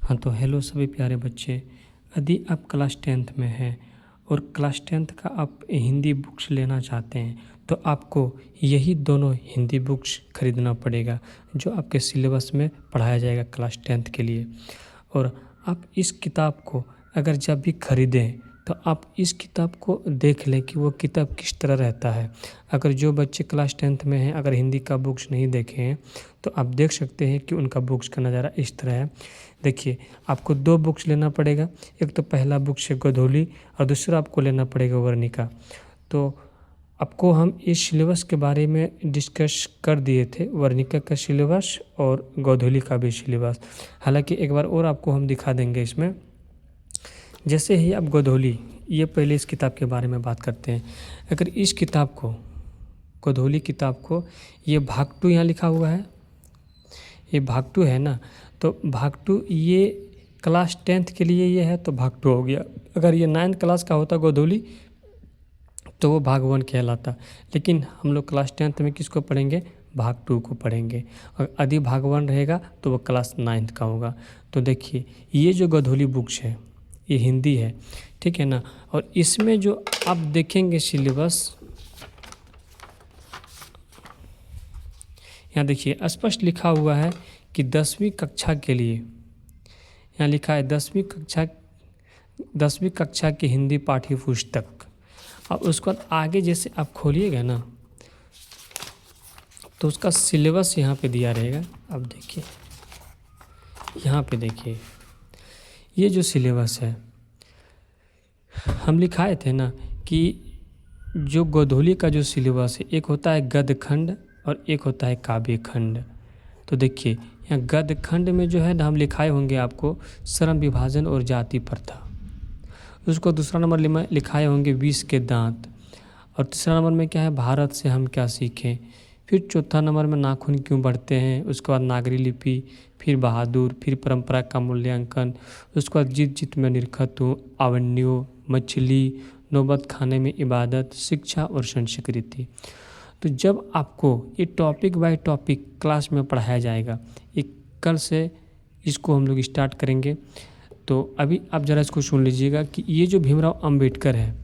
हाँ, तो हेलो सभी प्यारे बच्चे। यदि आप क्लास 10th में हैं और क्लास 10th का आप हिंदी बुक्स लेना चाहते हैं तो आपको यही दोनों हिंदी बुक्स खरीदना पड़ेगा जो आपके सिलेबस में पढ़ाया जाएगा क्लास 10th के लिए। और आप इस किताब को अगर जब भी खरीदें तो आप इस किताब को देख लें कि वो किताब किस तरह रहता है। अगर जो बच्चे क्लास 10th में हैं अगर हिंदी का बुक्स नहीं देखे हैं तो आप देख सकते हैं कि उनका बुक्स का नज़ारा इस तरह है। देखिए, आपको 2 बुक्स लेना पड़ेगा। एक तो पहला बुक्स है गोधूली और दूसरा आपको लेना पड़ेगा वर्णिका। तो आपको हम इस सिलेबस के बारे में डिस्कस कर दिए थे, वर्णिका का सिलेबस और गोधूली का भी सिलेबस। हालांकि एक बार और आपको हम दिखा देंगे इसमें। जैसे ही आप गोधूली, ये पहले इस किताब के बारे में बात करते हैं। अगर इस किताब को, गोधूली किताब को, ये भाग 2 यहाँ लिखा हुआ है, ये भाग 2 है ना, तो भाग 2 ये क्लास 10th के लिए ये है तो भाग 2 हो गया। अगर ये 9th क्लास का होता गोधूली तो वो भाग 1 कहलाता। लेकिन हम लोग क्लास 10th में किसको पढ़ेंगे? भाग 2 को पढ़ेंगे। और यदि भाग 1 रहेगा तो वो क्लास 9th का होगा। तो देखिए, ये जो गोधूली बुक्स है ये हिंदी है, ठीक है ना। और इसमें जो आप देखेंगे सिलेबस, यहाँ देखिए स्पष्ट लिखा हुआ है कि 10वीं कक्षा के लिए, यहाँ लिखा है 10वीं कक्षा की हिंदी पाठ्य पुस्तक। अब उसके बाद आगे जैसे आप खोलिएगा ना तो उसका सिलेबस यहाँ पे दिया रहेगा। अब देखिए, यहाँ पे देखिए, ये जो सिलेबस है हम लिखाए थे ना कि जो गोधूली का जो सिलेबस है, एक होता है गद्य खंड और एक होता है काव्य खंड। तो देखिए, यहाँ गद्य खंड में जो है ना हम लिखाए होंगे आपको श्रम विभाजन और जाति प्रथा। उसको दूसरा नंबर में लिखाए होंगे विष के दांत। और तीसरा नंबर में क्या है? भारत से हम क्या सीखें। फिर चौथा नंबर में नाखून क्यों बढ़ते हैं। उसके बाद नागरी लिपि, फिर बहादुर, फिर परंपरा का मूल्यांकन, उसके बाद जीत जीत में निरखतु, अवन्यो, मछली, नौबत खाने में इबादत, शिक्षा और संस्कृति। तो जब आपको ये टॉपिक बाय टॉपिक क्लास में पढ़ाया जाएगा, ये कल से इसको हम लोग स्टार्ट करेंगे। तो अभी आप ज़रा इसको सुन लीजिएगा कि ये जो भीमराव अंबेडकर है,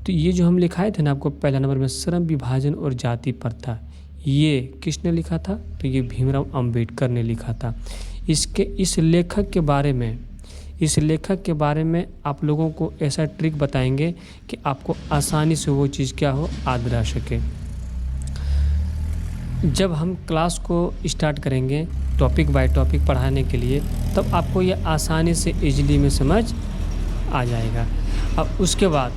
तो ये जो हम लिखाए थे ना आपको पहला नंबर में श्रम विभाजन और जाति प्रथा, ये किसने लिखा था? तो ये भीमराव अंबेडकर ने लिखा था। इस लेखक के बारे में आप लोगों को ऐसा ट्रिक बताएंगे कि आपको आसानी से वो चीज़ क्या हो, याद रह सके। जब हम क्लास को स्टार्ट करेंगे टॉपिक बाय टॉपिक पढ़ाने के लिए, तब आपको ये आसानी से इजीली में समझ आ जाएगा। अब उसके बाद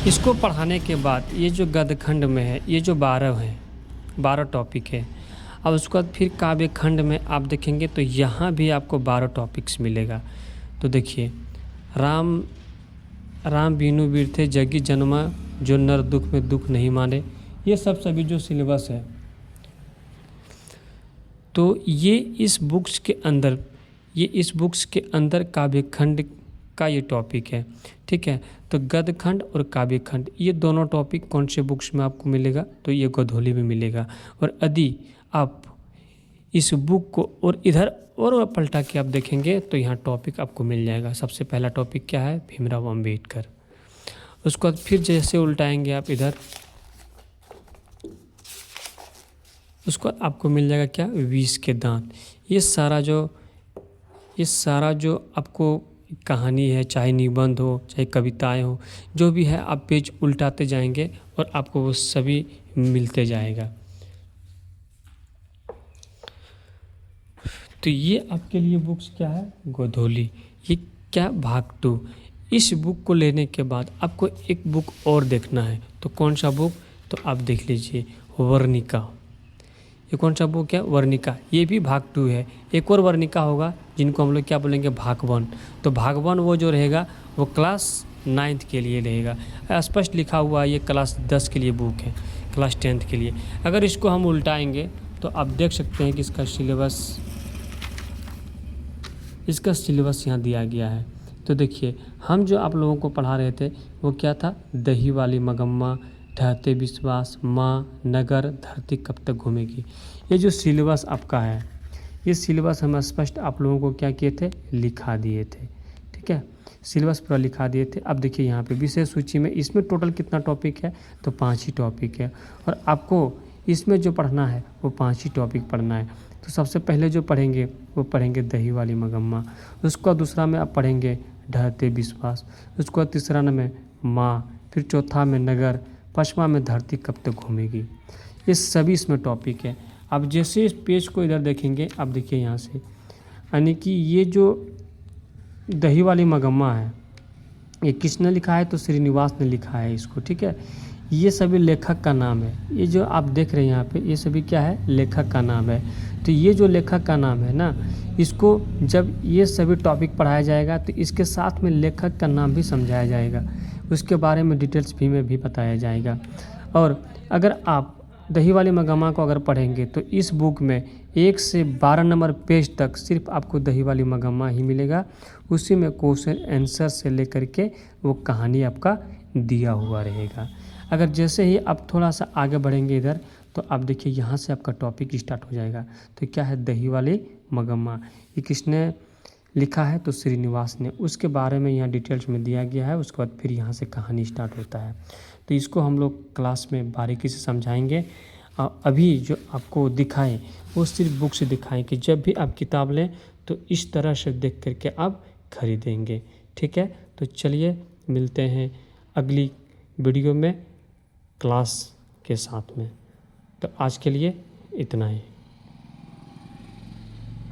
इसको पढ़ाने के बाद ये जो गद्य खंड में है, ये जो 12 टॉपिक है। अब उसके बाद फिर काव्य खंड में आप देखेंगे तो यहाँ भी आपको 12 टॉपिक्स मिलेगा। तो देखिए, राम बीनू वीर थे जगी जन्मा, जो नर दुख में दुख नहीं माने, ये सब सभी जो सिलेबस है। तो ये इस बुक्स के अंदर काव्य खंड का ये टॉपिक है, ठीक है। तो गद्य खंड और काव्य खंड, ये दोनों टॉपिक कौन से बुक्स में आपको मिलेगा? तो ये गोधूली में मिलेगा। और यदि आप इस बुक को और इधर और पलटा के आप देखेंगे तो यहाँ टॉपिक आपको मिल जाएगा। सबसे पहला टॉपिक क्या है? भीमराव अंबेडकर। उसके बाद फिर जैसे उल्टाएंगे आप इधर, उसको आपको मिल जाएगा क्या? विष के दांत। ये सारा जो आपको कहानी है, चाहे निबंध हो, चाहे कविताएं हो, जो भी है, आप पेज उल्टाते जाएंगे और आपको वो सभी मिलते जाएगा। तो ये आपके लिए बुक्स क्या है? गोधूली। ये क्या? भाग 2। इस बुक को लेने के बाद आपको एक बुक और देखना है। तो कौन सा बुक? तो आप देख लीजिए, वर्णिका। ये कौन सा बुक है? वर्णिका। ये भी भाग 2 है। एक और वर्णिका होगा जिनको हम लोग क्या बोलेंगे? भाग 1। तो भाग 1 वो जो रहेगा वो क्लास 9th के लिए रहेगा। स्पष्ट लिखा हुआ ये क्लास 10 के लिए बुक है, क्लास 10th के लिए। अगर इसको हम उल्टाएंगे तो आप देख सकते हैं कि इसका सिलेबस यहाँ दिया गया है। तो देखिए, हम जो आप लोगों को पढ़ा रहे थे वो क्या था? दही वाली मगम्मा, ढहते विश्वास, माँ, नगर, धरती कब तक घूमेगी। ये जो सिलेबस आपका है, ये सिलेबस हम स्पष्ट आप लोगों को क्या किए थे, लिखा दिए थे। ठीक है, सिलेबस पूरा लिखा दिए थे। अब देखिए यहाँ पे विषय सूची में इसमें टोटल कितना टॉपिक है, तो 5 ही टॉपिक है और आपको इसमें जो पढ़ना है वो 5 ही टॉपिक पढ़ना है। तो सबसे पहले जो पढ़ेंगे वो पढ़ेंगे दही वाली मगम्मा, उसका दूसरा में आप पढ़ेंगे ढहते विश्वास, उसका तीसरा में माँ, फिर चौथा में नगर, पाँचवा में धरती कब तक घूमेगी। ये सभी इसमें टॉपिक है। अब जैसे इस पेज को इधर देखेंगे, अब देखिए यहाँ से, यानी कि ये जो दही वाली मगम्मा है ये किसने लिखा है, तो श्रीनिवास ने लिखा है इसको। ठीक है, ये सभी लेखक का नाम है। ये जो आप देख रहे हैं यहाँ पे, ये सभी क्या है, लेखक का नाम है। तो ये जो लेखक का नाम है ना, इसको जब ये सभी टॉपिक पढ़ाया जाएगा तो इसके साथ में लेखक का नाम भी समझाया जाएगा, उसके बारे में डिटेल्स भी में भी बताया जाएगा। और अगर आप दही वाली मगम्मा को अगर पढ़ेंगे तो इस बुक में 1 से 12 नंबर पेज तक सिर्फ आपको दही वाली मगम्मा ही मिलेगा। उसी में क्वेश्चन आंसर से लेकर के वो कहानी आपका दिया हुआ रहेगा। अगर जैसे ही आप थोड़ा सा आगे बढ़ेंगे इधर, तो आप देखिए यहाँ से आपका टॉपिक स्टार्ट हो जाएगा। तो क्या है, दही वाली मगम्मा, ये किसने लिखा है, तो श्रीनिवास ने। उसके बारे में यहाँ डिटेल्स में दिया गया है। उसके बाद फिर यहाँ से कहानी स्टार्ट होता है। तो इसको हम लोग क्लास में बारीकी से समझाएंगे। अभी जो आपको दिखाएं वो सिर्फ बुक से दिखाएं कि जब भी आप किताब लें तो इस तरह से देख करके आप खरीदेंगे। ठीक है, तो चलिए मिलते हैं अगली वीडियो में क्लास के साथ में। तो आज के लिए इतना ही।